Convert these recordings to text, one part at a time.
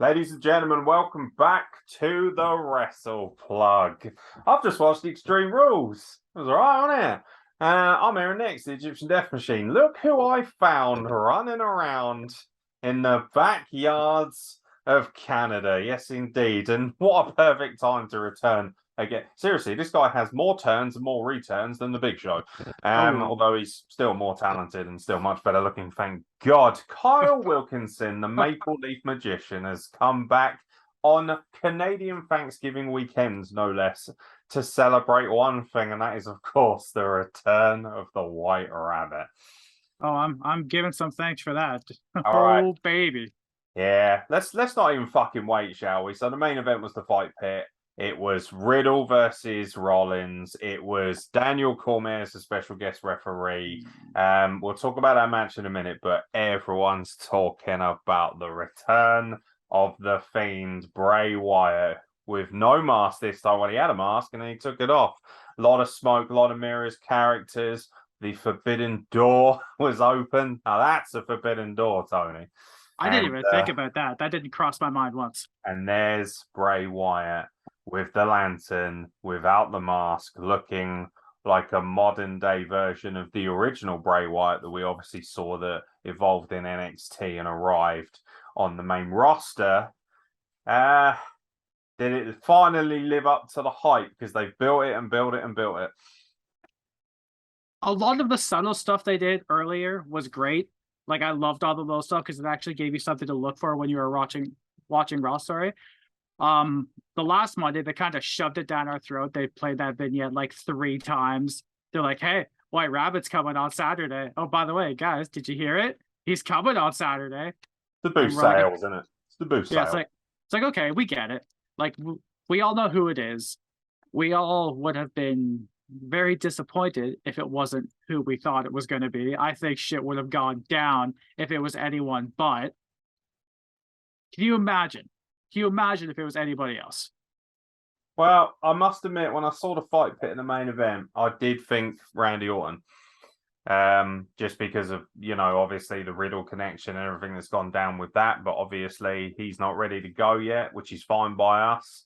Ladies and gentlemen, welcome back to the Wrestle Plug. I've just watched the Extreme Rules. It was alright, wasn't it? I'm Aaron Nix, the Egyptian Death Machine. Look who I found running around in the backyards of Canada. Yes, indeed. And what a perfect time to return again. Seriously, this guy has more turns and more returns than the Big Show. Although he's still more talented and still much better looking, thank God. Kyle Wilkinson, the Maple Leaf Magician, has come back on Canadian Thanksgiving weekend, no less, to celebrate one thing, and that is, of course, the return of the White Rabbit. Oh, I'm giving some thanks for that. All right. Oh, baby. Yeah, let's not even fucking wait, shall we? So the main event was the Fight Pit. It was Riddle versus Rollins. It was Daniel Cormier as a special guest referee. We'll talk about that match in a minute, but everyone's talking about the return of the Fiend, Bray Wyatt, with no mask this time. Well, he had a mask and then he took it off. A lot of smoke, a lot of mirrors, characters. The forbidden door was open. Now that's a forbidden door, Tony. I didn't even think about that. That didn't cross my mind once. And there's Bray Wyatt with the lantern, without the mask, looking like a modern day version of the original Bray Wyatt that we obviously saw that evolved in NXT and arrived on the main roster. Did it finally live up to the hype? Because they've built it and built it and built it. A lot of the subtle stuff they did earlier was great. Like, I loved all the little stuff because it actually gave you something to look for when you were watching Raw. Sorry. The last Monday, they kind of shoved it down our throat. They played that vignette like 3 times. They're like, hey, White Rabbit's coming on Saturday. Oh, by the way, guys, did you hear it? He's coming on Saturday. The boost sales, isn't it? It's the boost sales. It's like, okay, we get it. Like, we all know who it is. We all would have been very disappointed if it wasn't who we thought it was going to be. I think shit would have gone down if it was anyone but. Can you imagine? Can you imagine if it was anybody else? Well, I must admit, when I saw the Fight Pit in the main event, I did think Randy Orton. Just because of, obviously the Riddle connection and everything that's gone down with that. But obviously he's not ready to go yet, which is fine by us.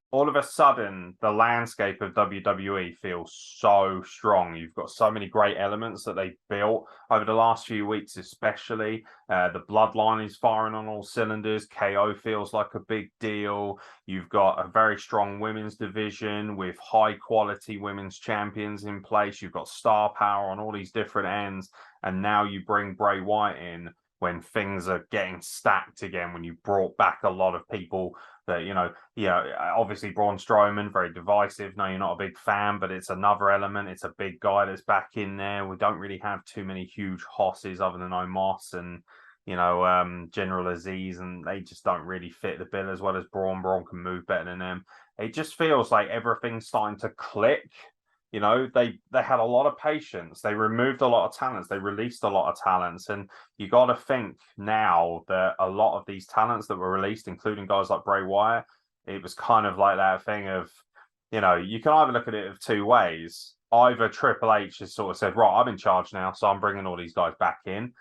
All of a sudden, the landscape of WWE feels so strong. You've got so many great elements that they've built over the last few weeks, especially. The Bloodline is firing on all cylinders. KO feels like a big deal. You've got a very strong women's division with high-quality women's champions in place. You've got star power on all these different ends. And now you bring Bray Wyatt in when things are getting stacked again, when you brought back a lot of people that, obviously Braun Strowman, very divisive. No, you're not a big fan, but it's another element. It's a big guy that's back in there. We don't really have too many huge hosses other than Omos and, General Aziz, and they just don't really fit the bill as well as Braun. Braun can move better than them. It just feels like everything's starting to click. They had a lot of patience. They removed a lot of talents. They released a lot of talents. And you got to think now that a lot of these talents that were released, including guys like Bray Wyatt, it was kind of like that thing of, you can either look at it of 2 ways. Either Triple H has sort of said, right, I'm in charge now, so I'm bringing all these guys back in,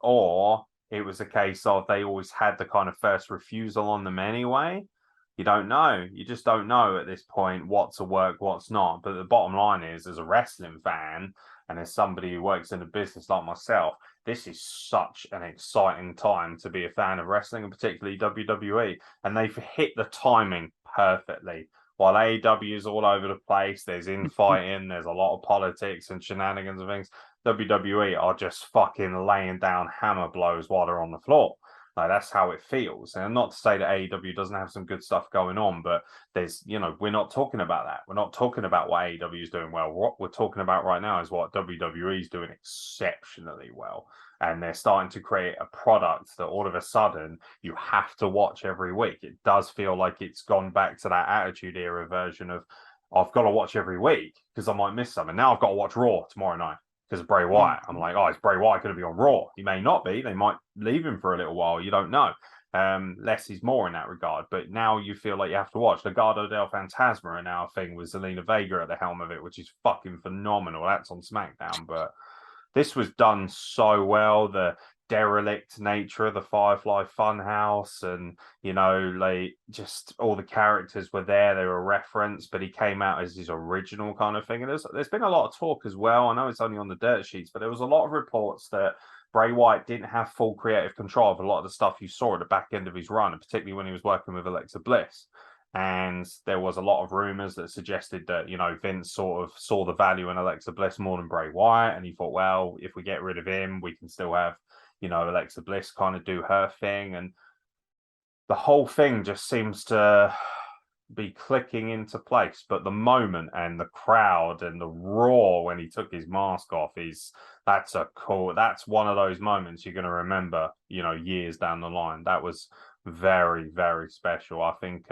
or it was a case of they always had the kind of first refusal on them anyway. You don't know. You just don't know at this point what's a work, what's not. But the bottom line is, as a wrestling fan and as somebody who works in a business like myself, this is such an exciting time to be a fan of wrestling, and particularly WWE. And they've hit the timing perfectly. While AEW is all over the place, there's infighting, there's a lot of politics and shenanigans and things. WWE are just fucking laying down hammer blows while they're on the floor. Like, that's how it feels. And not to say that AEW doesn't have some good stuff going on, but there's, we're not talking about that. We're not talking about what AEW is doing well. What we're talking about right now is what WWE is doing exceptionally well. And they're starting to create a product that all of a sudden you have to watch every week. It does feel like it's gone back to that Attitude Era version of, I've got to watch every week because I might miss something. Now I've got to watch Raw tomorrow night because of Bray Wyatt. I'm like, oh, is Bray Wyatt going to be on Raw? He may not be. They might leave him for a little while. You don't know. Less is more in that regard. But now you feel like you have to watch. Legado del Fantasma are now a thing with Zelina Vega at the helm of it, which is fucking phenomenal. That's on SmackDown. But this was done so well. The derelict nature of the Firefly Funhouse, and you know, like just all the characters were there, they were referenced, but he came out as his original kind of thing. And there's been a lot of talk as well. I know it's only on the dirt sheets, but there was a lot of reports that Bray Wyatt didn't have full creative control of a lot of the stuff you saw at the back end of his run, and particularly when he was working with Alexa Bliss. And there was a lot of rumors that suggested that, you know, Vince sort of saw the value in Alexa Bliss more than Bray Wyatt. And he thought, well, if we get rid of him, we can still have, you know, Alexa Bliss kind of do her thing. And the whole thing just seems to be clicking into place. But the moment and the crowd and the roar when he took his mask off that's one of those moments you're going to remember, you know, years down the line. That was very, very special. I think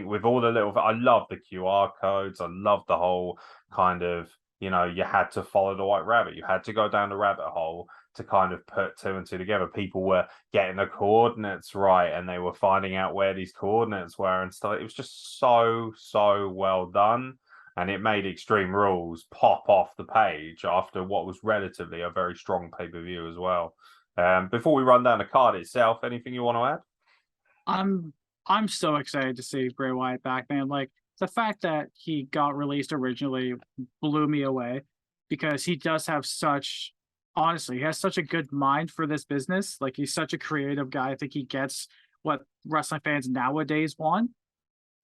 with all the I love the QR codes. I love the whole kind of, you know, you had to follow the white rabbit. You had to go down the rabbit hole to kind of put two and two together. People were getting the coordinates right, and they were finding out where these coordinates were and stuff. It was just so, so well done. And it made Extreme Rules pop off the page after what was relatively a very strong pay-per-view as well. Before we run down the card itself, anything you want to add? I'm so excited to see Bray Wyatt back, man. Like, the fact that he got released originally blew me away, because he does have honestly, he has such a good mind for this business. Like, he's such a creative guy. I think he gets what wrestling fans nowadays want.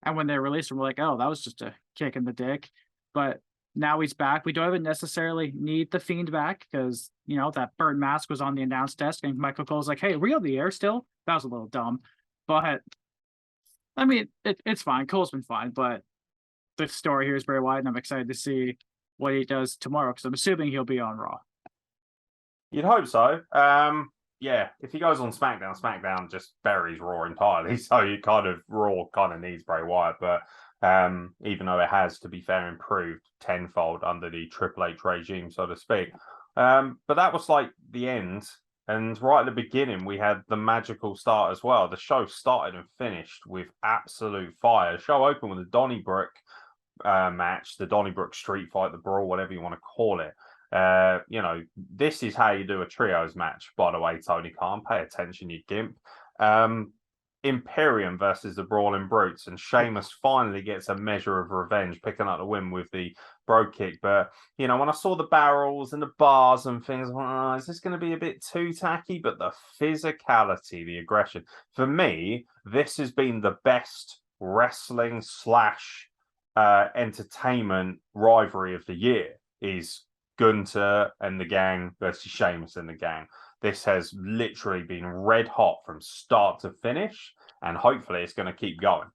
And when they released him, we're like, oh, that was just a kick in the dick. But now he's back. We don't even necessarily need the Fiend back, because, you know, that burnt mask was on the announce desk, and Michael Cole's like, hey, are we on the air still? That was a little dumb. But I mean, it's fine. Cole's been fine, but the story here is Bray Wyatt, and I'm excited to see what he does tomorrow, because I'm assuming he'll be on Raw. You'd hope so. Yeah, if he goes on SmackDown just buries Raw entirely. So you Raw kind of needs Bray Wyatt, but even though it has, to be fair, improved tenfold under the Triple H regime, so to speak. But that was like the end. And right at the beginning, we had the magical start as well. The show started and finished with absolute fire. The show opened with the Donnybrook match, the Donnybrook Street Fight, the Brawl, whatever you want to call it. You know, this is how you do a trios match, by the way, Tony Khan. Pay attention, you gimp. Imperium versus the Brawling Brutes, and Sheamus finally gets a measure of revenge, picking up the win with the bro kick. But, you know, when I saw the barrels and the bars and things, I went, oh, is this going to be a bit too tacky? But the physicality, the aggression, for me, this has been the best wrestling / entertainment rivalry of the year, is Gunther and the gang versus Sheamus and the gang. This has literally been red hot from start to finish, and hopefully it's going to keep going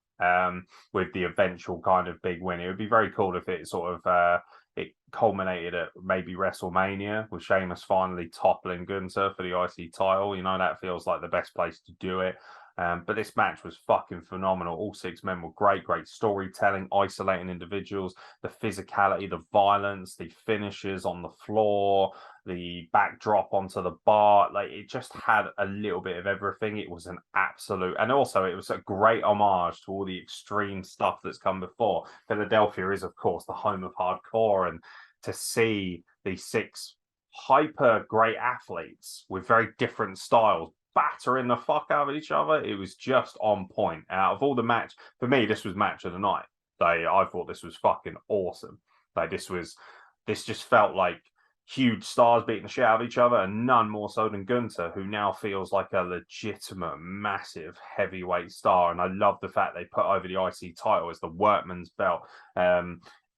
with the eventual kind of big win. It would be very cool if it sort of it culminated at maybe WrestleMania with Sheamus finally toppling Gunther for the IC title. You know, that feels like the best place to do it. But this match was fucking phenomenal. All 6 men were great storytelling, isolating individuals, the physicality, the violence, the finishes on the floor, the backdrop onto the bar. Like, it just had a little bit of everything. It was an absolute, and also it was a great homage to all the extreme stuff that's come before. Philadelphia is, of course, the home of hardcore, and to see these 6 hyper great athletes with very different styles battering the fuck out of each other, it was just on point. Out of all the match, for me, this was match of the night. I thought this was fucking awesome. Like, this just felt like huge stars beating the shit out of each other, and none more so than Gunther, who now feels like a legitimate, massive heavyweight star. And I love the fact they put over the IC title as the workman's belt.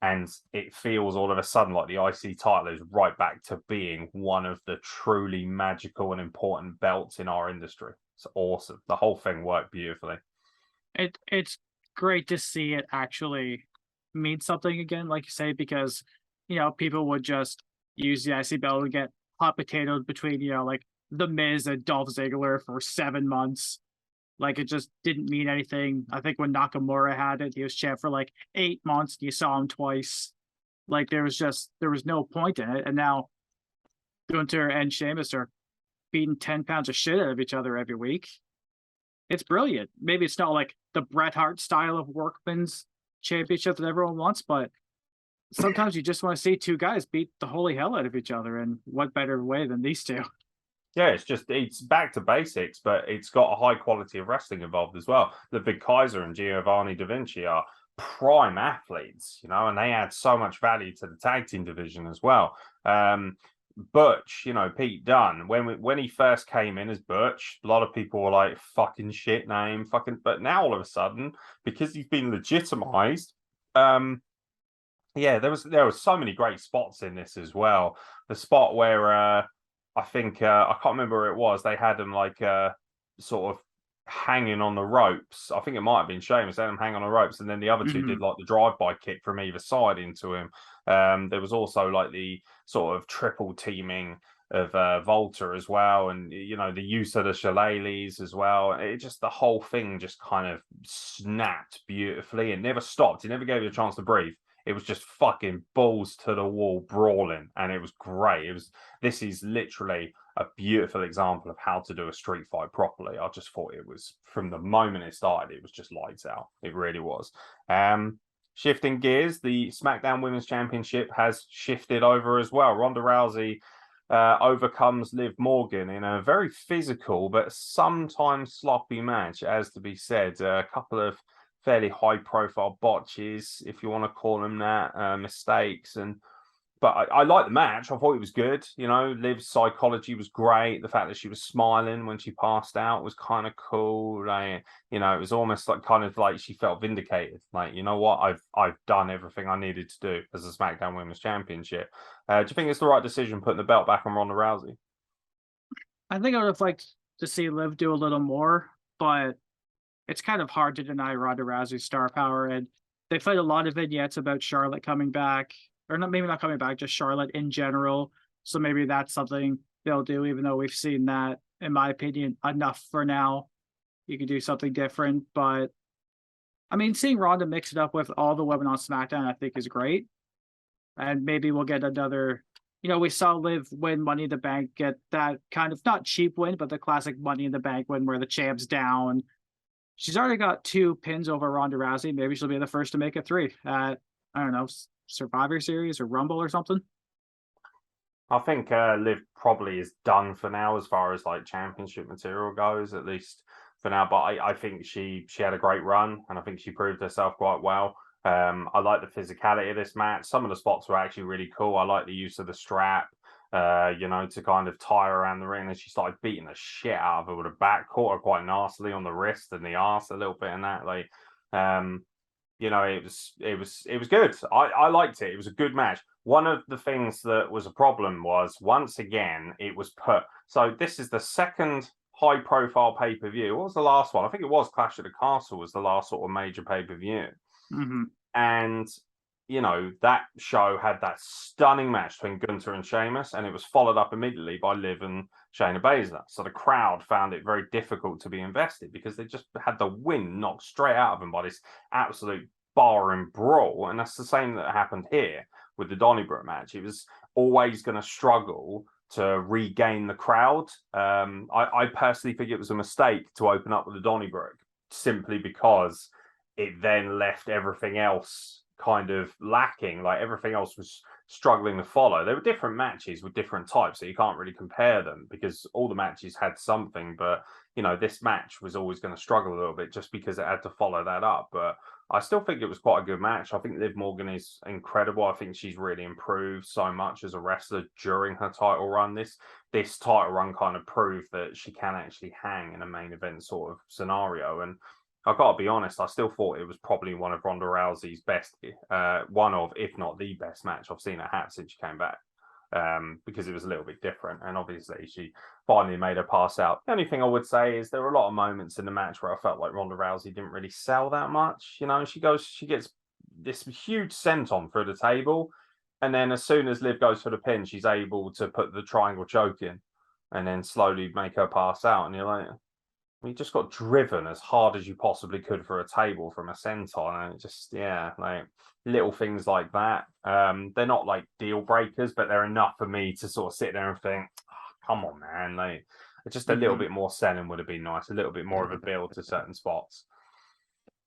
And it feels all of a sudden like the IC title is right back to being one of the truly magical and important belts in our industry. It's awesome. The whole thing worked beautifully. It's great to see it actually mean something again, like you say, because, you know, people would just use the IC belt and get hot potatoed between, you know, like The Miz and Dolph Ziggler for 7 months. Like, it just didn't mean anything. I think when Nakamura had it, he was champ for like 8 months. You saw him twice. Like, there was no point in it. And now Gunther and Sheamus are beating 10 pounds of shit out of each other every week. It's brilliant. Maybe it's not like the Bret Hart style of workman's championship that everyone wants, but sometimes you just want to see 2 guys beat the holy hell out of each other. And what better way than these 2? Yeah, it's back to basics, but it's got a high quality of wrestling involved as well. The Big Kaiser and Giovanni Da Vinci are prime athletes, you know, and they add so much value to the tag team division as well. Butch, you know, Pete Dunne, when he first came in as Butch, a lot of people were like, fucking shit name, fucking, but now all of a sudden, because he's been legitimized, yeah, there was so many great spots in this as well. The spot where I think I can't remember where it was. They had him like sort of hanging on the ropes. I think it might have been Sheamus. They had him hang on the ropes, and then the other two did like the drive-by kick from either side into him. There was also like the sort of triple teaming of Volta as well, and you know the use of the shillelaghs as well. It just the whole thing just kind of snapped beautifully. It never stopped. It never gave you a chance to breathe. It was just fucking balls to the wall brawling, and it was great. This is literally a beautiful example of how to do a street fight properly. I just thought it was, from the moment it started, it was just lights out. It really was. Shifting gears, the SmackDown Women's Championship has shifted over as well. Ronda Rousey overcomes Liv Morgan in a very physical but sometimes sloppy match, as to be said. A couple of fairly high profile botches, if you want to call them that, mistakes. But I like the match. I thought it was good. You know, Liv's psychology was great. The fact that she was smiling when she passed out was kind of cool. Like, you know, it was almost like kind of like she felt vindicated. Like, you know what, I've done everything I needed to do as a SmackDown Women's Championship. Do you think it's the right decision putting the belt back on Ronda Rousey? I think I would have liked to see Liv do a little more, but it's kind of hard to deny Ronda Rousey's star power. And they played a lot of vignettes about Charlotte coming back, or not, maybe not coming back, just Charlotte in general. So maybe that's something they'll do, even though we've seen that, in my opinion, enough for now. You could do something different. But I mean, seeing Ronda mix it up with all the women on SmackDown, I think is great. And maybe we'll get another. You know, we saw Liv win Money in the Bank, get that kind of not cheap win, but the classic Money in the Bank win where the champ's down. She's already got 2 pins over Ronda Rousey. Maybe she'll be the first to make it 3 at, I don't know, Survivor Series or Rumble or something. I think Liv probably is done for now as far as like championship material goes, at least for now. But I think she had a great run, and I think she proved herself quite well. I like the physicality of this match. Some of the spots were actually really cool. I like the use of the strap, you know, to kind of tie her around the ring, and she started beating the shit out of her with a back, caught her quite nastily on the wrist and the arse a little bit, and that like, you know, it was good. I liked it. It was a good match. One of the things that was a problem was, once again, it was put. So this is the second high profile pay per view. What was the last one? I think it was Clash at the Castle was the last sort of major pay per view. And you know, that show had that stunning match between Gunther and Sheamus, and it was followed up immediately by Liv and Shayna Baszler. So the crowd found it very difficult to be invested because they just had the wind knocked straight out of them by this absolute barroom brawl. And that's the same that happened here with the Donnybrook match. It was always going to struggle to regain the crowd. I personally think it was a mistake to open up with the Donnybrook, simply because it then left everything else kind of lacking. Like, everything else was struggling to follow. There were different matches with different types, so you can't really compare them because all the matches had something. But you know, this match was always going to struggle a little bit just because it had to follow that up. But I still think it was quite a good match. I think Liv Morgan is incredible. I think she's really improved so much as a wrestler during her title run. This title run kind of proved that she can actually hang in a main event sort of scenario. And I've got to be honest, I still thought it was probably one of Ronda Rousey's best, one of, if not the best match I've seen her have since she came back, because it was a little bit different. And obviously, she finally made her pass out. The only thing I would say is there were a lot of moments in the match where I felt like Ronda Rousey didn't really sell that much. You know, she gets this huge senton through the table, and then as soon as Liv goes for the pin, she's able to put the triangle choke in and then slowly make her pass out. And you're like, you just got driven as hard as you possibly could for a table from a senton, and it just, yeah, like little things like that. They're not like deal breakers, but they're enough for me to sort of sit there and think, oh, come on, man, like just a little bit more selling would have been nice, a little bit more of a build to certain spots.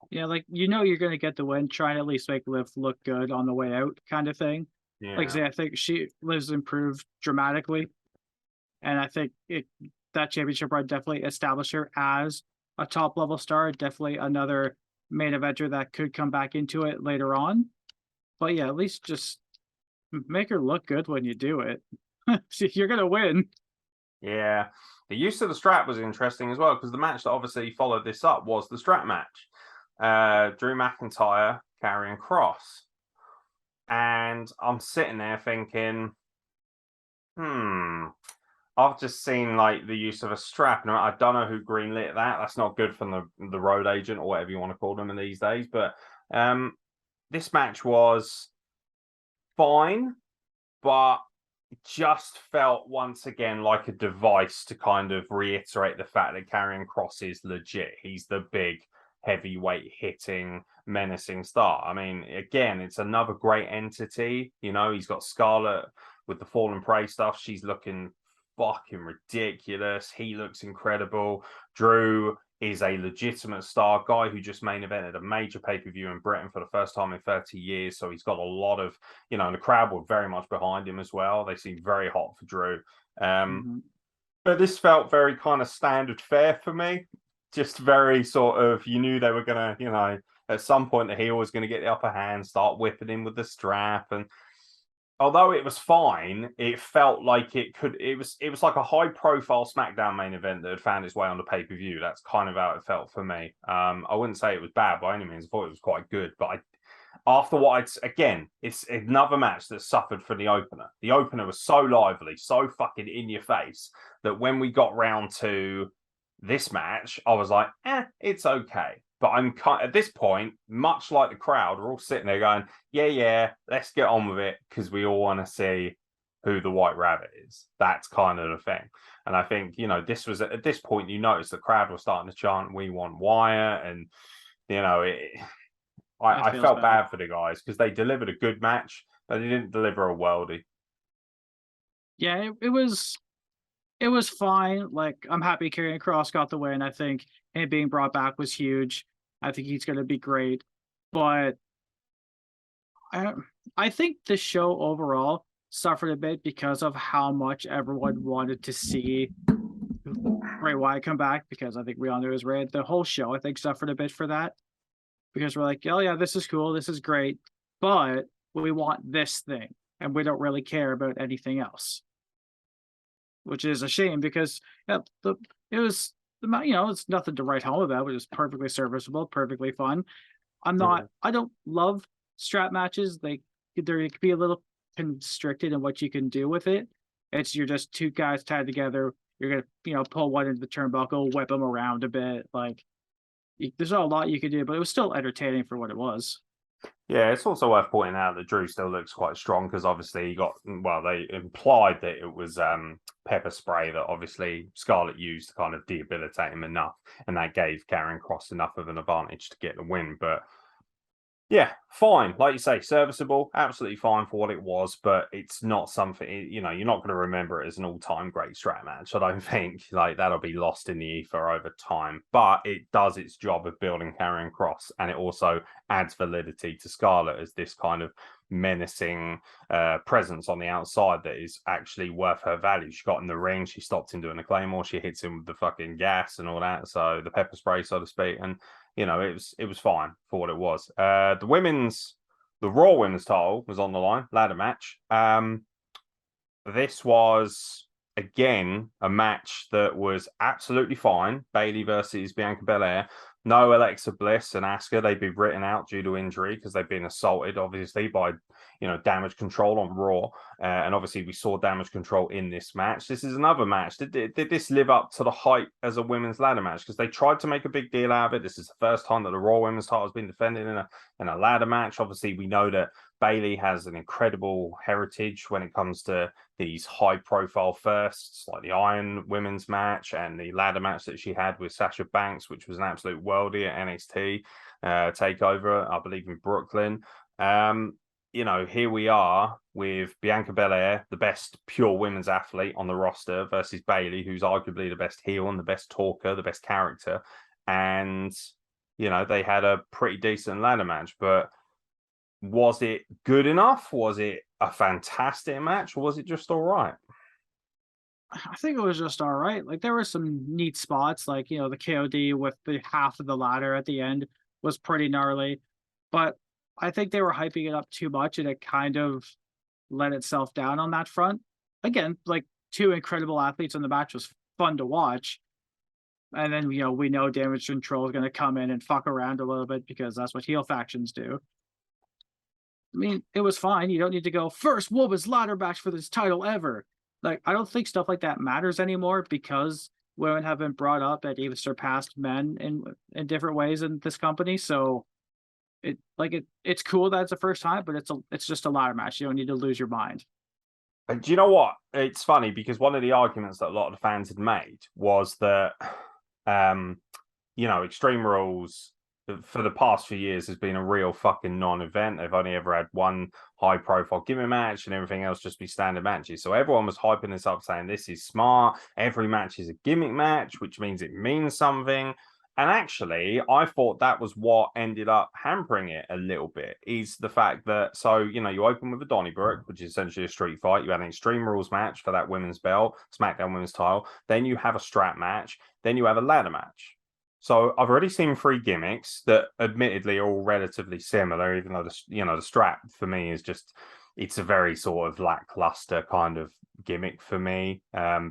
Yeah, like, you know, you're going to get the win, try and at least make Liv look good on the way out, kind of thing. Yeah. Like I say, I think Liv's improved dramatically. And I think that championship run definitely established her as a top level star. Definitely another main eventer that could come back into it later on. But yeah, at least just make her look good when you do it. You're gonna win. Yeah. The use of the strap was interesting as well, because the match that obviously followed this up was the strap match. Drew McIntyre carrying Cross. And I'm sitting there thinking, I've just seen like the use of a strap, and I don't know who greenlit that. That's not good from the road agent or whatever you want to call them in these days. But this match was fine, but just felt once again like a device to kind of reiterate the fact that Karrion Kross is legit. He's the big heavyweight hitting menacing star. I mean, again, it's another great entity. You know, he's got Scarlett with the Fallen Prey stuff. She's looking fucking ridiculous. He looks incredible. Drew is a legitimate star, guy who just main evented a major pay-per-view in Britain for the first time in 30 years. So he's got a lot of, you know, and the crowd were very much behind him as well. They seem very hot for Drew. But this felt very kind of standard fare for me. Just very sort of, you knew they were going to, you know, at some point the heel was going to get the upper hand, start whipping him with the strap. And although it was fine, it felt like it was like a high profile SmackDown main event that had found its way on the pay-per-view. That's kind of how it felt for me. I wouldn't say it was bad by any means. I thought it was quite good, but after what it's another match that suffered from the opener. The opener was so lively, so fucking in your face, that when we got round to this match, I was like, it's okay. But I'm at this point, much like the crowd, we're all sitting there going, yeah, let's get on with it, because we all want to see who the White Rabbit is. That's kind of the thing. And I think, you know, this was at this point, you notice the crowd was starting to chant, "We want Wyatt," and you know, I felt bad for the guys because they delivered a good match, but they didn't deliver a worldie. Yeah, it was fine. Like, I'm happy Karrion Kross got the win. I think him being brought back was huge. I think he's going to be great. But I think the show overall suffered a bit because of how much everyone wanted to see Bray Wyatt come back, because I think we all knew it was Ray. The whole show, I think, suffered a bit for that, because we're like, oh yeah, this is cool, this is great, but we want this thing, and we don't really care about anything else, which is a shame, because it's nothing to write home about. It was perfectly serviceable, perfectly fun. I don't love strap matches. They could be a little constricted in what you can do with it. You're just two guys tied together. You're gonna pull one into the turnbuckle, whip them around a bit. Like, there's not a lot you could do, but it was still entertaining for what it was. Yeah, it's also worth pointing out that Drew still looks quite strong, because obviously they implied that it was pepper spray that obviously Scarlett used to kind of debilitate him enough, and that gave Karrion Kross enough of an advantage to get the win. But yeah, fine. Like you say, serviceable, absolutely fine for what it was, but it's not something, you're not going to remember it as an all-time great strap match. I don't think like that'll be lost in the ether over time, but it does its job of building Karrion Kross, and it also adds validity to Scarlett as this kind of menacing presence on the outside that is actually worth her value. She got in the ring, she stopped him doing the Claymore, she hits him with the fucking gas and all that, so the pepper spray, so to speak, and it was fine for what it was. The Raw Women's title was on the line, ladder match. This was again a match that was absolutely fine. Bayley versus Bianca Belair. No Alexa Bliss and Asuka. They've been written out due to injury because they've been assaulted, obviously, by Damage Control on Raw. And obviously we saw Damage Control in this match. This is another match. Did this live up to the hype as a women's ladder match? Because they tried to make a big deal out of it. This is the first time that the Raw Women's title has been defended in a ladder match. Obviously, we know that Bayley has an incredible heritage when it comes to these high-profile firsts, like the Iron Women's match and the ladder match that she had with Sasha Banks, which was an absolute worldie at NXT TakeOver, I believe, in Brooklyn. Here we are with Bianca Belair, the best pure women's athlete on the roster, versus Bayley, who's arguably the best heel and the best talker, the best character. And, they had a pretty decent ladder match, but was it good enough? Was it a fantastic match, or was it just all right? I think it was just all right. Like there were some neat spots, like the KOD with the half of the ladder at the end was pretty gnarly, but I think they were hyping it up too much, and it kind of let itself down on that front. Again, like two incredible athletes on the match was fun to watch, and then we know Damage Control is going to come in and fuck around a little bit because that's what heel factions do. I mean, it was fine. You don't need to go first women's ladder match for this title ever. Like, I don't think stuff like that matters anymore because women have been brought up and even surpassed men in different ways in this company. So it's cool that it's the first time, but it's just a ladder match. You don't need to lose your mind. And do you know what? It's funny because one of the arguments that a lot of the fans had made was that, Extreme Rules for the past few years has been a real fucking non-event. They've only ever had one high-profile gimmick match, and everything else just be standard matches. So everyone was hyping this up, saying this is smart. Every match is a gimmick match, which means it means something. And actually, I thought that was what ended up hampering it a little bit, is the fact that, you open with a Donnybrook, which is essentially a street fight. You had an Extreme Rules match for that women's belt, SmackDown women's title. Then you have a strap match. Then you have a ladder match. So I've already seen 3 gimmicks that admittedly are all relatively similar, even though the strap for me is just, it's a very sort of lackluster kind of gimmick for me,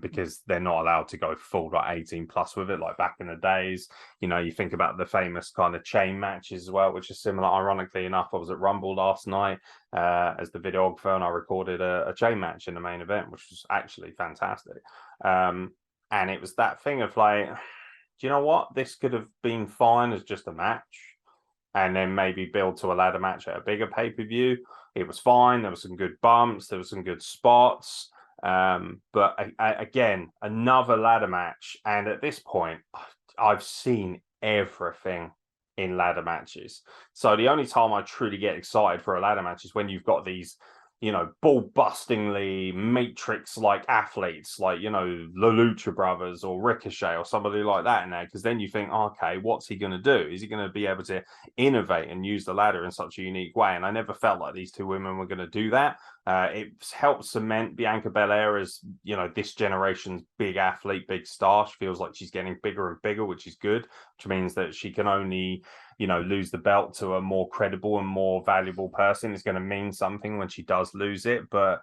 because they're not allowed to go full like 18 plus with it like back in the days. You think about the famous kind of chain matches as well, which is similar. Ironically enough, I was at Rumble last night as the videographer, and I recorded a chain match in the main event, which was actually fantastic. And it was that thing of like, do you know what? This could have been fine as just a match, and then maybe build to a ladder match at a bigger pay-per-view. It was fine. There were some good bumps. There were some good spots. But again, another ladder match. And at this point, I've seen everything in ladder matches. So the only time I truly get excited for a ladder match is when you've got these, ball-bustingly Matrix-like athletes, like, the Lucha Brothers or Ricochet or somebody like that in there, because then you think, okay, what's he going to do? Is he going to be able to innovate and use the ladder in such a unique way? And I never felt like these two women were going to do that. It helped cement Bianca Belair as, this generation's big athlete, big star. She feels like she's getting bigger and bigger, which is good, which means that she can only lose the belt to a more credible and more valuable person. Is going to mean something when she does lose it. But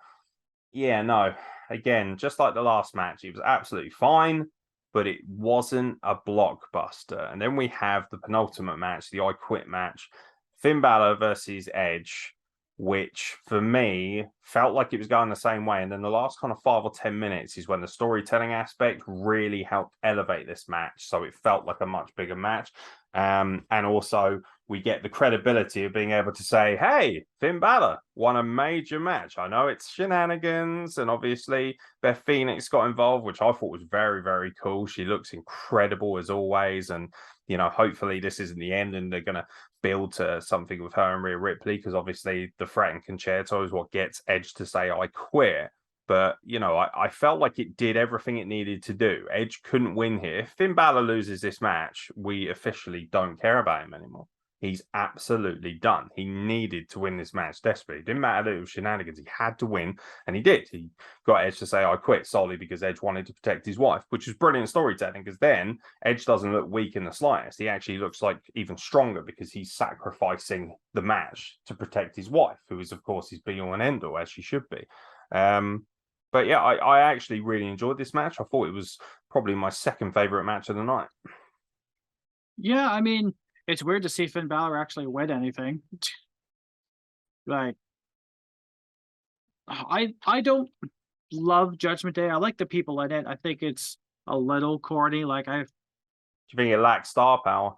yeah, no, again, just like the last match, it was absolutely fine, but it wasn't a blockbuster. And then we have the penultimate match, the I Quit match, Finn Balor versus Edge, which for me felt like it was going the same way. And then the last kind of 5 or 10 minutes is when the storytelling aspect really helped elevate this match. So it felt like a much bigger match. And also we get the credibility of being able to say, hey, Finn Balor won a major match. I know it's shenanigans, and obviously Beth Phoenix got involved, which I thought was very, very cool. She looks incredible as always. And, hopefully this isn't the end and they're going to build to something with her and Rhea Ripley, because obviously the threat and concerto is what gets Edge to say, I quit. But, I felt like it did everything it needed to do. Edge couldn't win here. If Finn Balor loses this match, we officially don't care about him anymore. He's absolutely done. He needed to win this match desperately. It didn't matter that it was shenanigans. He had to win, and he did. He got Edge to say, I quit, solely because Edge wanted to protect his wife, which is brilliant storytelling, because then Edge doesn't look weak in the slightest. He actually looks like even stronger because he's sacrificing the match to protect his wife, who is, of course, his be-all and end-all, as she should be. But yeah, I actually really enjoyed this match. I thought it was probably my second favorite match of the night. Yeah, I mean, it's weird to see Finn Balor actually win anything. Like, I don't love Judgment Day. I like the people in it. I think it's a little corny. Like, Do you think it lacks star power?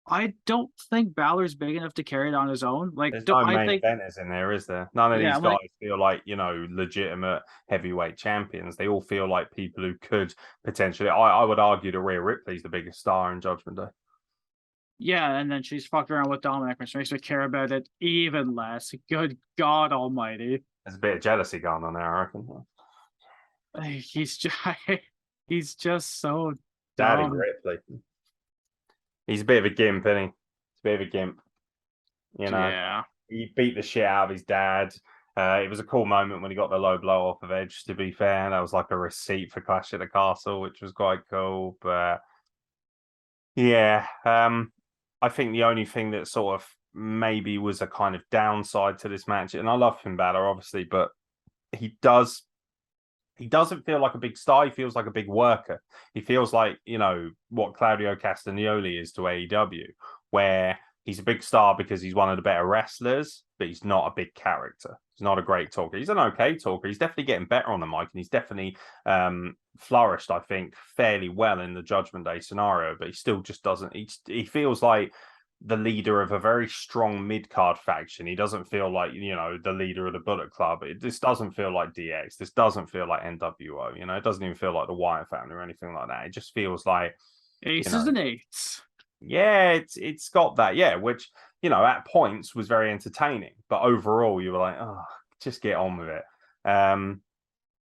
I don't think Balor's big enough to carry it on his own. Like, There's no I main think eventers in there, is there? None of yeah, these I'm guys like, feel like, legitimate heavyweight champions. They all feel like people who could potentially. I would argue that Rhea Ripley's the biggest star in Judgment Day. yeah, and then she's fucked around with Dominic, which makes me care about it even less. Good God Almighty. There's a bit of jealousy going on there, I reckon. He's just he's just so Daddy dumb. Ripley. He's a bit of a gimp, isn't he? He's a bit of a gimp. Yeah. He beat the shit out of his dad. It was a cool moment when he got the low blow off of Edge, to be fair. That was like a receipt for Clash at the Castle, which was quite cool. But yeah, I think the only thing that sort of maybe was a kind of downside to this match, and I love Finn Balor, obviously, but he doesn't feel like a big star. He feels like a big worker. He feels like, what Claudio Castagnoli is to AEW, where he's a big star because he's one of the better wrestlers, but he's not a big character. He's not a great talker. He's an okay talker. He's definitely getting better on the mic, and he's definitely flourished, I think, fairly well in the Judgment Day scenario, but he still just doesn't. He feels like the leader of a very strong mid-card faction. He doesn't feel like, the leader of the Bullet Club. This doesn't feel like DX. This doesn't feel like NWO. It doesn't even feel like the Wyatt family or anything like that. It just feels like aces and eights. Yeah, it's got that, yeah, which, at points was very entertaining. But overall, you were like, oh, just get on with it.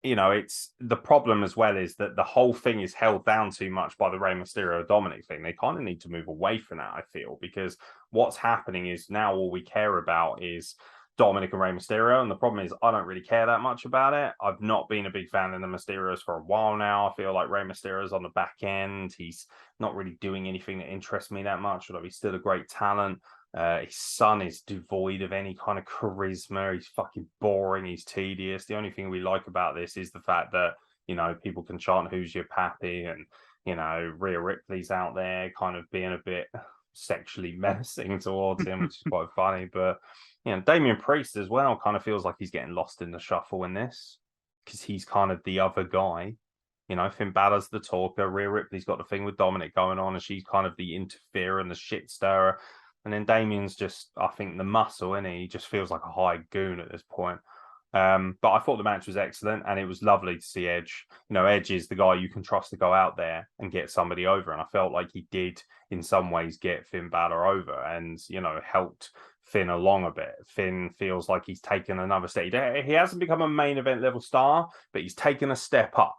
It's the problem as well is that the whole thing is held down too much by the Rey Mysterio Dominic thing. They kind of need to move away from that, I feel, because what's happening is now all we care about is Dominic and Rey Mysterio. And the problem is I don't really care that much about it. I've not been a big fan of the Mysterios for a while now. I feel like Rey Mysterio's on the back end. He's not really doing anything that interests me that much, although he's still a great talent. His son is devoid of any kind of charisma. He's fucking boring. He's tedious. The only thing we like about this is the fact that, people can chant "Who's your pappy?" and, Rhea Ripley's out there kind of being a bit sexually menacing towards him, which is quite funny. But, Damian Priest as well kind of feels like he's getting lost in the shuffle in this because he's kind of the other guy. Finn Balor's the talker. Rhea Ripley's got the thing with Dominic going on, and she's kind of the interferer and the shit stirrer. And then Damien's just, I think, the muscle, and he just feels like a high goon at this point. But I thought the match was excellent, and it was lovely to see Edge. Edge is the guy you can trust to go out there and get somebody over. And I felt like he did, in some ways, get Finn Balor over and, helped Finn along a bit. Finn feels like he's taken another step. He hasn't become a main event level star, but he's taken a step up.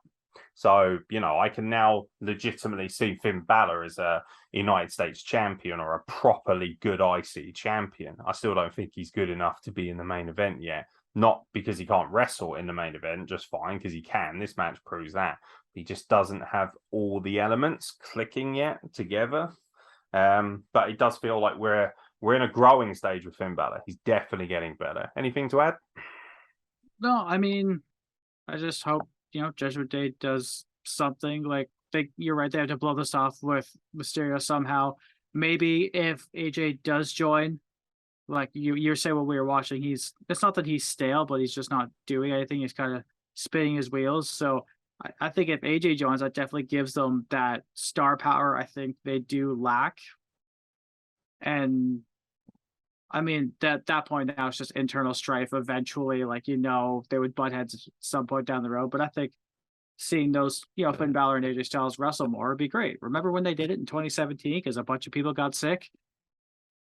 So, I can now legitimately see Finn Balor as a United States champion or a properly good IC champion. I still don't think he's good enough to be in the main event yet. Not because he can't wrestle in the main event, just fine, because he can. This match proves that. He just doesn't have all the elements clicking yet together. But it does feel like we're in a growing stage with Finn Balor. He's definitely getting better. Anything to add? No, I mean, I just hope, Judgment Day does something. Like, you're right, they have to blow this off with Mysterio somehow. Maybe if AJ does join, like you're saying what we were watching, it's not that he's stale, but he's just not doing anything. He's kind of spinning his wheels. So I think if AJ joins, that definitely gives them that star power I think they do lack. And I mean, that point now it's just internal strife. Eventually, they would butt heads at some point down the road. But I think seeing those, Finn Balor and AJ Styles wrestle more would be great. Remember when they did it in 2017 because a bunch of people got sick?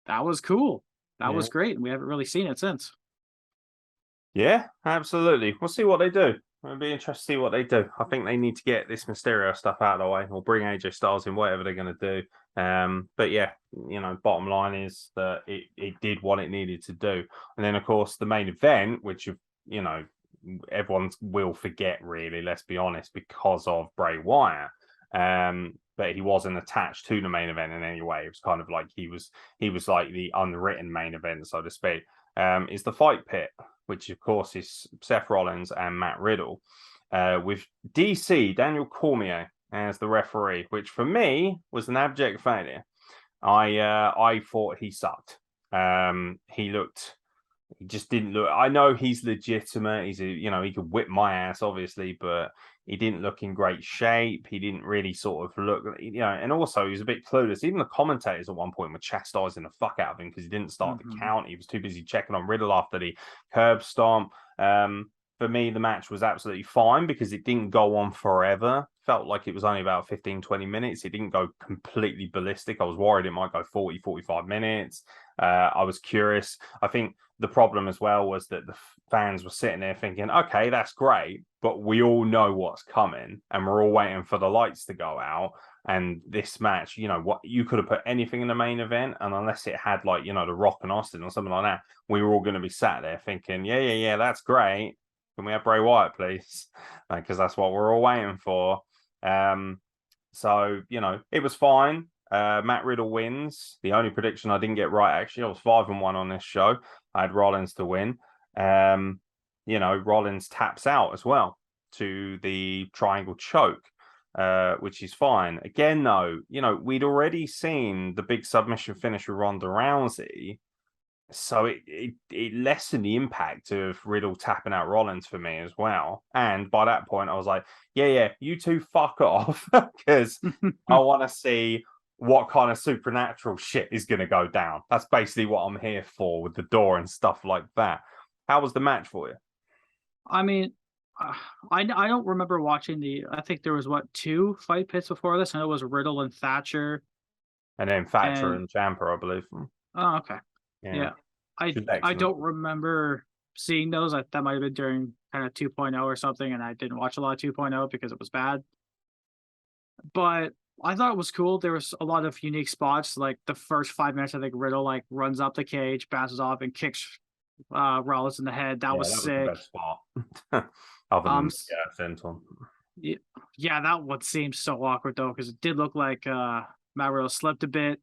That was cool. That was great. And we haven't really seen it since. Yeah, absolutely. We'll see what they do. It'll be interesting to see what they do. I think they need to get this Mysterio stuff out of the way or bring AJ Styles in, whatever they're going to do. But yeah, bottom line is that it did what it needed to do. And then, of course, the main event, which, everyone will forget, really, let's be honest, because of Bray Wyatt. But he wasn't attached to the main event in any way. It was kind of like he was like the unwritten main event, so to speak. Is the Fight Pit, which of course is Seth Rollins and Matt Riddle, with DC Daniel Cormier as the referee, which for me was an abject failure. I thought he sucked. He just didn't look. I know he's legitimate. He could whip my ass, obviously, but he didn't look in great shape. He didn't really sort of look, and also he was a bit clueless. Even the commentators at one point were chastising the fuck out of him because he didn't start the count. He was too busy checking on Riddle after the curb stomp. for me, the match was absolutely fine because it didn't go on forever. Felt like it was only about 15, 20 minutes. It didn't go completely ballistic. I was worried it might go 40, 45 minutes. I was curious. I think the problem as well was that the fans were sitting there thinking, okay, that's great, but we all know what's coming and we're all waiting for the lights to go out. And this match, you know, what you could have put anything in the main event, and unless it had like, you know, The Rock and Austin or something like that, we were all going to be sat there thinking, yeah, that's great. Can we have Bray Wyatt, please? Because that's what we're all waiting for. So, you know, it was fine. Matt Riddle wins. The only prediction I didn't get right, actually, I was 5-1 on this show. I had Rollins to win. You know, Rollins taps out as well to the triangle choke, which is fine. Again, though, you know, we'd already seen the big submission finish with Ronda Rousey. So it lessened the impact of Riddle tapping out Rollins for me as well. And by that point, I was like, yeah, you two fuck off, because I want to see what kind of supernatural shit is going to go down. That's basically what I'm here for, with the door and stuff like that. How was the match for you? I mean, I don't remember watching I think there was, 2 fight pits before this? I know it was Riddle and Thatcher. And then Thatcher and Ciampa, I believe. Oh, okay. Yeah. I don't remember seeing those. That might have been during kind of 2.0 or something, and I didn't watch a lot of 2.0 because it was bad. But I thought it was cool. There was a lot of unique spots. Like the first 5 minutes, I think Riddle like runs up the cage, bounces off, and kicks Rollins in the head. That was sick. Was the best spot. Other than Fenton. Yeah, that one seemed so awkward though, because it did look like Matt Riddle slipped a bit,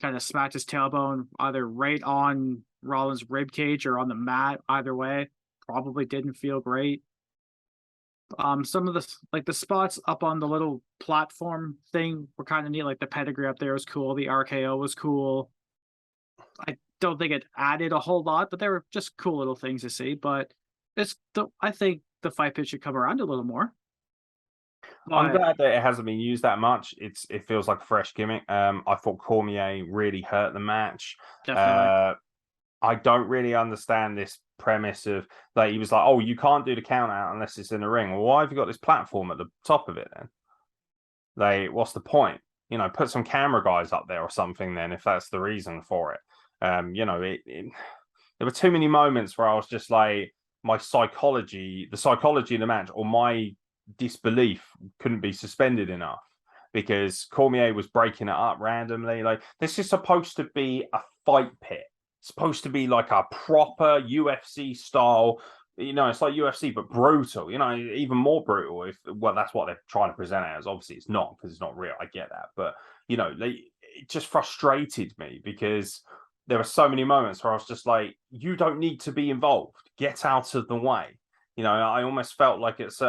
kind of smacked his tailbone either right on Rollins' rib cage or on the mat. Either way, probably didn't feel great. Some of the spots up on the little platform thing were kind of neat. Like the pedigree up there was cool. The RKO was cool. I don't think it added a whole lot, but they were just cool little things to see. But I think the fight pit should come around a little more. I'm glad that it hasn't been used that much. It feels like a fresh gimmick. I thought Cormier really hurt the match. Definitely. I don't really understand this premise of, like, he was like, oh, you can't do the count out unless it's in the ring. Well, why have you got this platform at the top of it then? Like, what's the point? You know, put some camera guys up there or something then, if that's the reason for it. You know, there were too many moments where I was just like, the psychology of the match, or my disbelief couldn't be suspended enough, because Cormier was breaking it up randomly. Like, this is supposed to be a fight pit. It's supposed to be like a proper UFC style, you know, it's like UFC, but brutal, you know, even more brutal. Well, that's what they're trying to present it as. Obviously, it's not, because it's not real. I get that. But, you know, it just frustrated me, because there were so many moments where I was just like, you don't need to be involved. Get out of the way. You know, I almost felt like it's,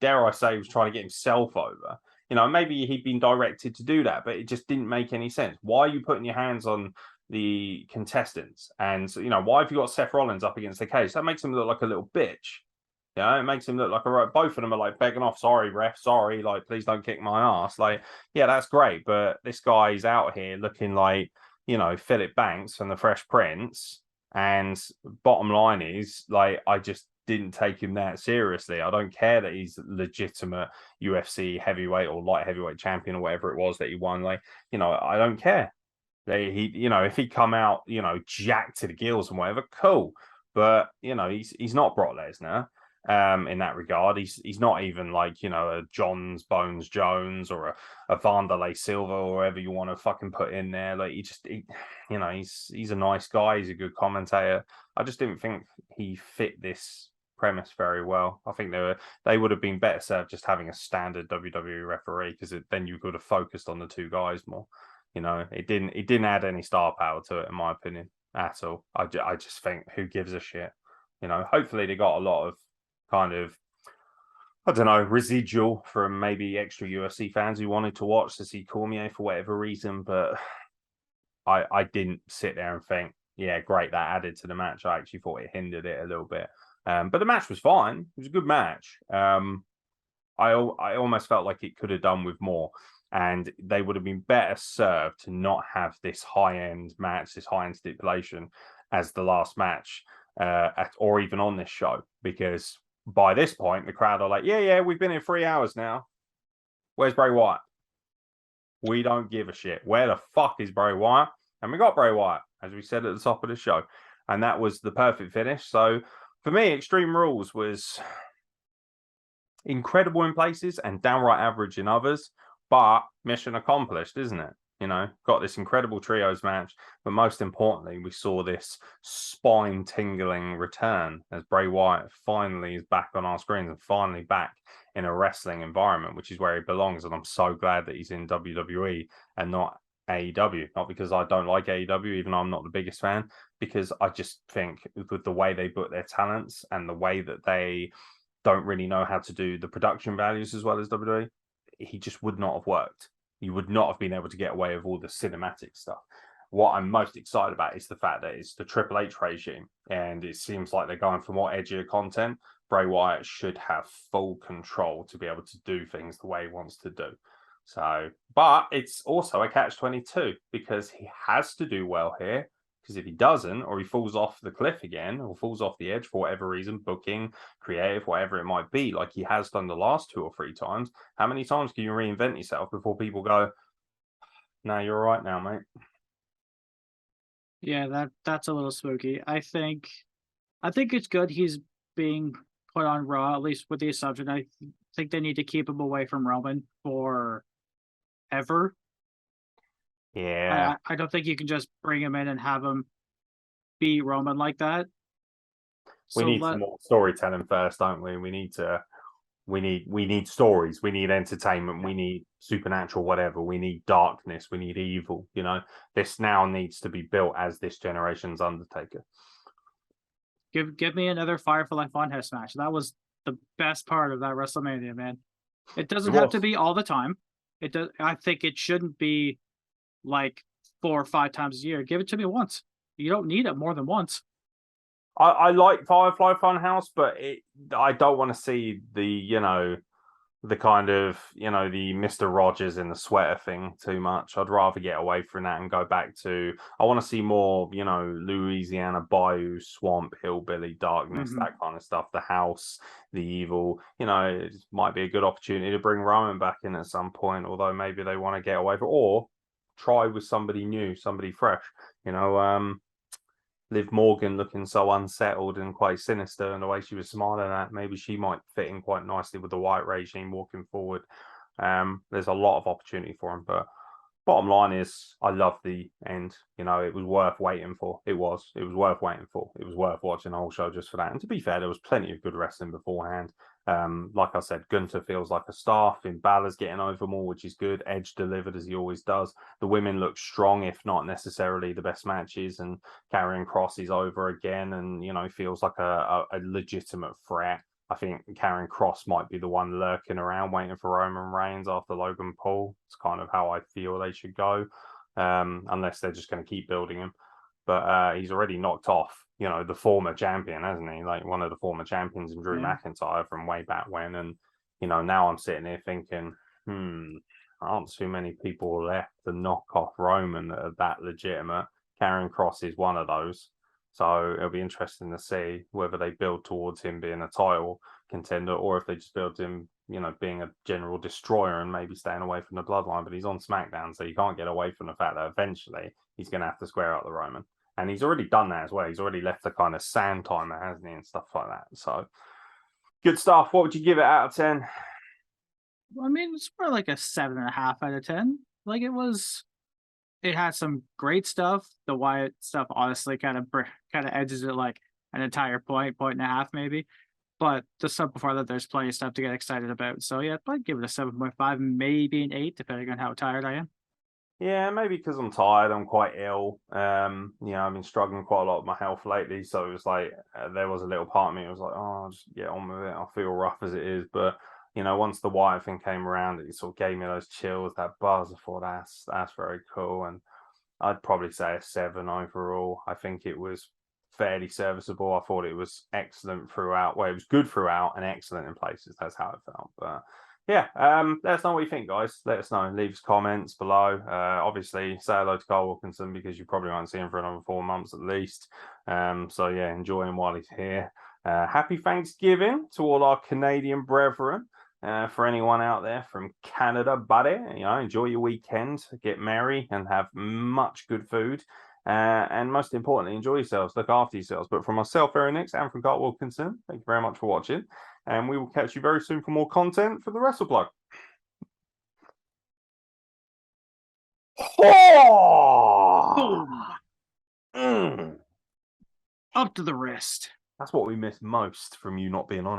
dare I say, he was trying to get himself over. You know, maybe he'd been directed to do that, but it just didn't make any sense. Why are you putting your hands on the contestants? And, you know, why have you got Seth Rollins up against the cage? That makes him look like a little bitch. You know, it makes him look like both of them are like begging off, sorry, ref, sorry, like, please don't kick my ass. Like, yeah, that's great, but this guy's out here looking like, you know, Philip Banks from the Fresh Prince. And bottom line is, like, I just didn't take him that seriously. I don't care that he's legitimate UFC heavyweight or light heavyweight champion or whatever it was that he won. Like, you know, I don't care. You know, if he come out, you know, jacked to the gills and whatever, cool. But, you know, he's not Brock Lesnar. In that regard, he's not even like, you know, a Johns Bones Jones or a Vanderlei Silva or whatever you want to fucking put in there. Like, you know, he's a nice guy. He's a good commentator. I just didn't think he fit this premise very well. I think they would have been better served just having a standard WWE referee, because then you could have focused on the two guys more. You know, it didn't add any star power to it, in my opinion, at all. I just think, who gives a shit? You know, hopefully they got a lot of kind of, I don't know, residual from maybe extra UFC fans who wanted to watch to see Cormier for whatever reason, but I didn't sit there and think, yeah, great, that added to the match. I actually thought it hindered it a little bit. But the match was fine. It was a good match. I almost felt like it could have done with more, and they would have been better served to not have this high-end match, this high-end stipulation as the last match. or even on this show, because by this point the crowd are like, yeah, we've been here 3 hours now. Where's Bray Wyatt? We don't give a shit. Where the fuck is Bray Wyatt? And we got Bray Wyatt, as we said at the top of the show. And that was the perfect finish. So for me, Extreme Rules was incredible in places and downright average in others. But mission accomplished, isn't it? You know, got this incredible trios match. But most importantly, we saw this spine-tingling return as Bray Wyatt finally is back on our screens and finally back in a wrestling environment, which is where he belongs. And I'm so glad that he's in WWE and not AEW. Not because I don't like AEW, even though I'm not the biggest fan, because I just think with the way they book their talents and the way that they don't really know how to do the production values as well as WWE, he just would not have worked. You would not have been able to get away with all the cinematic stuff. What I'm most excited about is the fact that it's the Triple H regime, and it seems like they're going for more edgier content. Bray Wyatt should have full control to be able to do things the way he wants to do. So, but it's also a catch-22 because he has to do well here. Because if he doesn't, or he falls off the cliff again, or falls off the edge for whatever reason, booking, creative, whatever it might be, like he has done the last 2 or 3 times, how many times can you reinvent yourself before people go, "No, you're all right now, mate"? Yeah, that's a little spooky. I think it's good he's being put on Raw, at least with the assumption. I think they need to keep him away from Roman for ever. Yeah, I don't think you can just bring him in and have him beat Roman like that. we So need some more storytelling first, don't we? We need stories. We need entertainment. We need supernatural, whatever. We need darkness. We need evil. You know, this now needs to be built as this generation's Undertaker. give me another Firefly Funhouse match. That was the best part of that WrestleMania, man. It doesn't have to be all the time. It does. I think it shouldn't be like 4 or 5 times a year. Give it to me once. You don't need it more than once. I like Firefly Funhouse, but I don't want to see the kind of, the Mr. Rogers in the sweater thing too much. I'd rather get away from that and go back to, I want to see more, Louisiana Bayou, Swamp, Hillbilly, Darkness, that kind of stuff. The House, the Evil, it might be a good opportunity to bring Roman back in at some point, although maybe they want to get away from, or try with somebody new, somebody fresh, Liv Morgan looking so unsettled and quite sinister, and the way she was smiling at, maybe she might fit in quite nicely with the White regime walking forward. There's a lot of opportunity for him, but bottom line is, I love the end. It was worth waiting for. It was worth waiting for. It was worth watching the whole show just for that. And to be fair, there was plenty of good wrestling beforehand. Like I said, Gunther feels like a star. Finn Balor's getting over more, which is good. Edge delivered as he always does. The women look strong, if not necessarily the best matches. And Karrion Kross is over again, and feels like a legitimate threat. I think Karrion Kross might be the one lurking around waiting for Roman Reigns after Logan Paul. It's kind of how I feel they should go, unless they're just going to keep building him. But he's already knocked off, the former champion, hasn't he? Like one of the former champions in Drew McIntyre from way back when. And, now I'm sitting here thinking, aren't too many people left to knock off Roman that are that legitimate. Karrion Kross is one of those. So it'll be interesting to see whether they build towards him being a title contender or if they just build him, being a general destroyer and maybe staying away from the bloodline. But he's on SmackDown, so you can't get away from the fact that eventually he's going to have to square up the Roman. And he's already done that as well. He's already left a kind of sand timer, hasn't he, and stuff like that. So good stuff. What would you give it out of 10? I mean, it's more like a 7.5 out of 10. Like it had some great stuff. The Wyatt stuff honestly kind of edges it like an entire point and a half maybe. But the stuff before that, there's plenty of stuff to get excited about. So yeah, I'd give it a 7.5, maybe an 8, depending on how tired I am. Yeah, maybe because I'm tired. I'm quite ill. I've been struggling quite a lot with my health lately. So it was like there was a little part of me. It was like, oh, I'll just get on with it. I feel rough as it is, but once the Wyatt thing came around, it sort of gave me those chills, that buzz. I thought that's very cool, and I'd probably say a 7 overall. I think it was fairly serviceable. I thought it was excellent throughout. Well, it was good throughout and excellent in places. That's how it felt. But yeah, let us know what you think, guys. Let us know. Leave us comments below. Obviously, say hello to Carl Wilkinson because you probably won't see him for another 4 months at least. So yeah, enjoy him while he's here. Happy Thanksgiving to all our Canadian brethren. For anyone out there from Canada, buddy, enjoy your weekend, get merry, and have much good food. And most importantly, enjoy yourselves, look after yourselves. But from myself, Aeron, and from Carl Wilkinson, thank you very much for watching. And we will catch you very soon for more content for the WrestlePlug. Boom. Mm. Up to the wrist. That's what we miss most from you not being on it.